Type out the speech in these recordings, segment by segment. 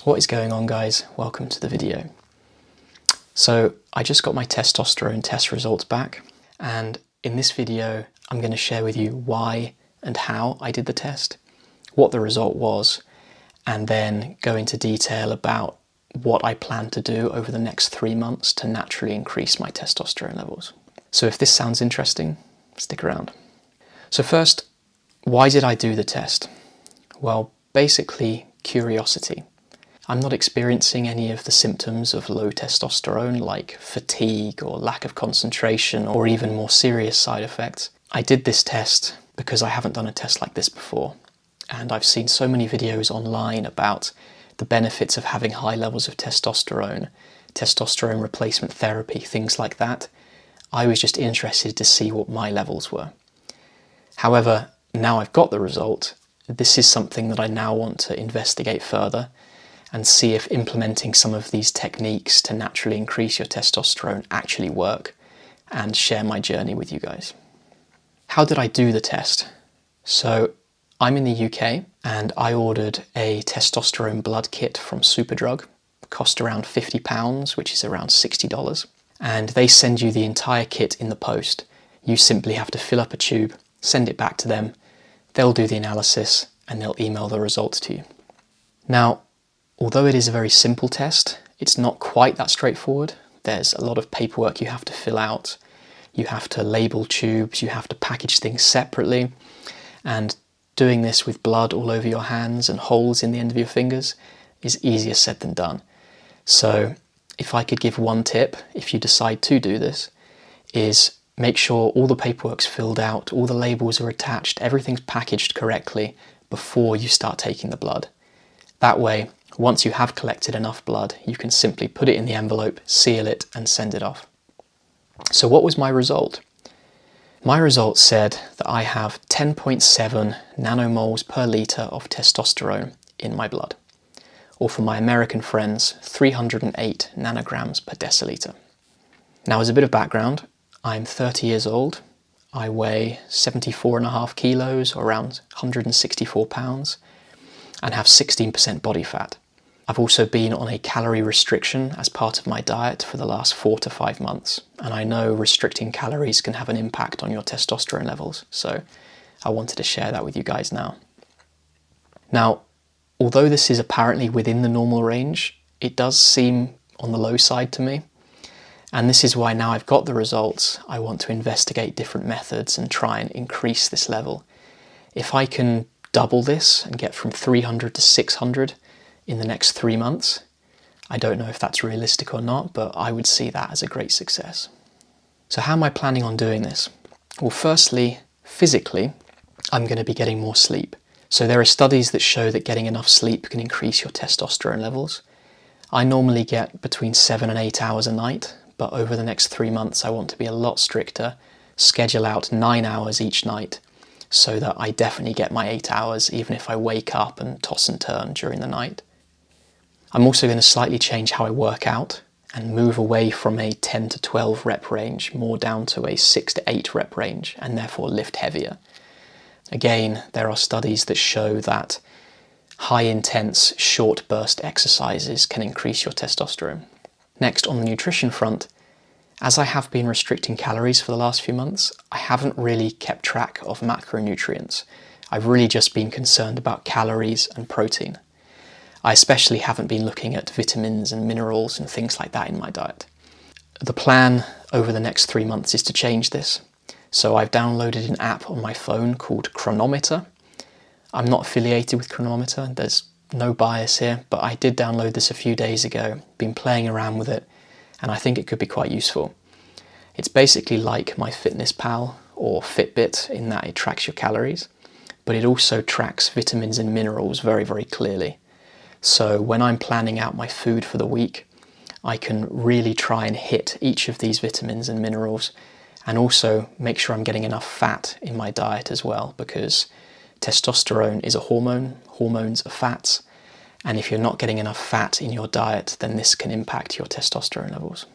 What is going on, guys? Welcome to the video. So I just got my testosterone test results back, and in this video I'm going to share with you why and how I did the test, what the result was, and then go into detail about what I plan to do over the next 3 months to naturally increase my testosterone levels. So if this sounds interesting, stick around. So first, why did I do the test? Well, basically curiosity. I'm not experiencing any of the symptoms of low testosterone like fatigue or lack of concentration or even more serious side effects. I did this test because I haven't done a test like this before, and I've seen so many videos online about the benefits of having high levels of testosterone, testosterone replacement therapy, things like that. I was just interested to see what my levels were. However, now I've got the result, this is something that I now want to investigate further and see if implementing some of these techniques to naturally increase your testosterone actually work, and share my journey with you guys. How did I do the test? So I'm in the UK and I ordered a testosterone blood kit from Superdrug. It cost around £50, which is around $60. And they send you the entire kit in the post. You simply have to fill up a tube, send it back to them, they'll do the analysis and they'll email the results to you. Now, although it is a very simple test, it's not quite that straightforward. There's a lot of paperwork you have to fill out. You have to label tubes, you have to package things separately, and doing this with blood all over your hands and holes in the end of your fingers is easier said than done. So if I could give one tip, if you decide to do this, is make sure all the paperwork's filled out, all the labels are attached, everything's packaged correctly before you start taking the blood. That way, once you have collected enough blood, you can simply put it in the envelope, seal it, and send it off. So what was my result? My result said that I have 10.7 nanomoles per litre of testosterone in my blood. Or for my American friends, 308 nanograms per decilitre. Now, as a bit of background, I'm 30 years old. I weigh 74.5 kilos, or around 164 pounds, and have 16% body fat. I've also been on a calorie restriction as part of my diet for the last 4 to 5 months, and I know restricting calories can have an impact on your testosterone levels, so I wanted to share that with you guys now. Now, although this is apparently within the normal range, it does seem on the low side to me, and this is why now I've got the results, I want to investigate different methods and try and increase this level. If I can double this and get from 300 to 600 in the next 3 months, I don't know if that's realistic or not, but I would see that as a great success. So how am I planning on doing this? Well, firstly, physically, I'm going to be getting more sleep. So there are studies that show that getting enough sleep can increase your testosterone levels. I normally get between 7 and 8 hours a night, but over the next 3 months I want to be a lot stricter, schedule out 9 hours each night, so that I definitely get my 8 hours even if I wake up and toss and turn during the night. I'm also going to slightly change how I work out and move away from a 10 to 12 rep range, more down to a 6 to 8 rep range, and therefore lift heavier. Again, there are studies that show that high intense, short burst exercises can increase your testosterone. Next, on the nutrition front, as I have been restricting calories for the last few months, I haven't really kept track of macronutrients. I've really just been concerned about calories and protein. I especially haven't been looking at vitamins and minerals and things like that in my diet. The plan over the next 3 months is to change this. So I've downloaded an app on my phone called Chronometer. I'm not affiliated with Chronometer, there's no bias here, but I did download this a few days ago, been playing around with it, and I think it could be quite useful. It's basically like MyFitnessPal or Fitbit in that it tracks your calories, but it also tracks vitamins and minerals very, very clearly. So when I'm planning out my food for the week, I can really try and hit each of these vitamins and minerals, and also make sure I'm getting enough fat in my diet as well, because testosterone is a hormone, hormones are fats, and if you're not getting enough fat in your diet, then this can impact your testosterone levels.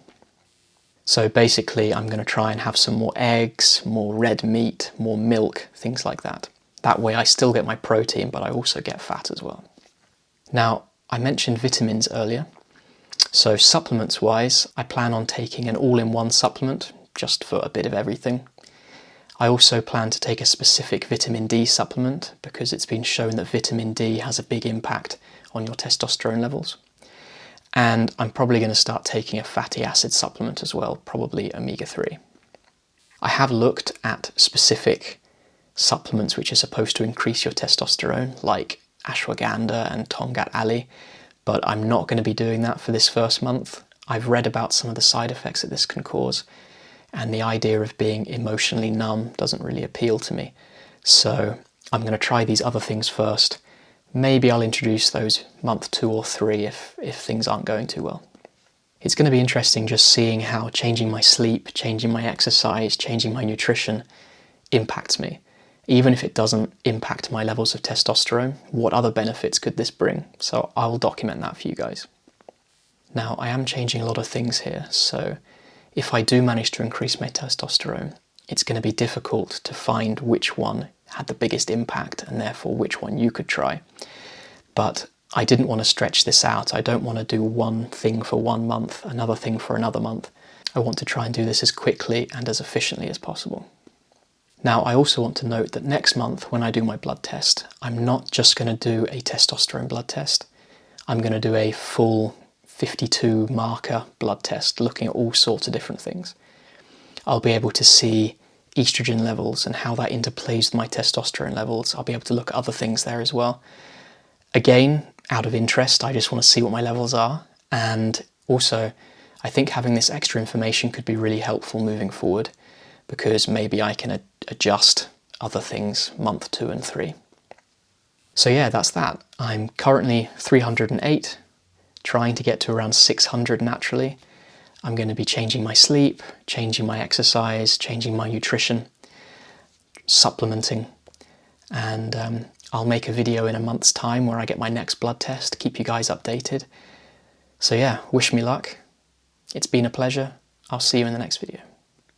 So basically, I'm going to try and have some more eggs, more red meat, more milk, things like that. That way I still get my protein, but I also get fat as well. Now, I mentioned vitamins earlier. So supplements wise, I plan on taking an all-in-one supplement, just for a bit of everything. I also plan to take a specific vitamin D supplement because it's been shown that vitamin D has a big impact on your testosterone levels. And I'm probably going to start taking a fatty acid supplement as well, probably omega-3. I have looked at specific supplements which are supposed to increase your testosterone, like ashwagandha and tongat ali, but I'm not going to be doing that for this first month. I've read about some of the side effects that this can cause, and the idea of being emotionally numb doesn't really appeal to me. So I'm going to try these other things first. Maybe I'll introduce those month 2 or 3 if things aren't going too well. It's going to be interesting just seeing how changing my sleep, changing my exercise, changing my nutrition impacts me. Even if it doesn't impact my levels of testosterone, what other benefits could this bring? So I will document that for you guys. Now, I am changing a lot of things here, so if I do manage to increase my testosterone, it's going to be difficult to find which one had the biggest impact and therefore which one you could try. But I didn't want to stretch this out. I don't want to do one thing for 1 month, another thing for another month. I want to try and do this as quickly and as efficiently as possible. Now, I also want to note that next month when I do my blood test, I'm not just going to do a testosterone blood test. I'm going to do a full 52 marker blood test looking at all sorts of different things. I'll be able to see estrogen levels and how that interplays with my testosterone levels. I'll be able to look at other things there as well. Again, out of interest, I just want to see what my levels are. And also, I think having this extra information could be really helpful moving forward, because maybe I can adjust other things month 2 and 3. So yeah, that's that. I'm currently 308, trying to get to around 600 naturally. I'm going to be changing my sleep, changing my exercise, changing my nutrition, supplementing, and I'll make a video in a month's time where I get my next blood test, keep you guys updated. So yeah, wish me luck. It's been a pleasure. I'll see you in the next video.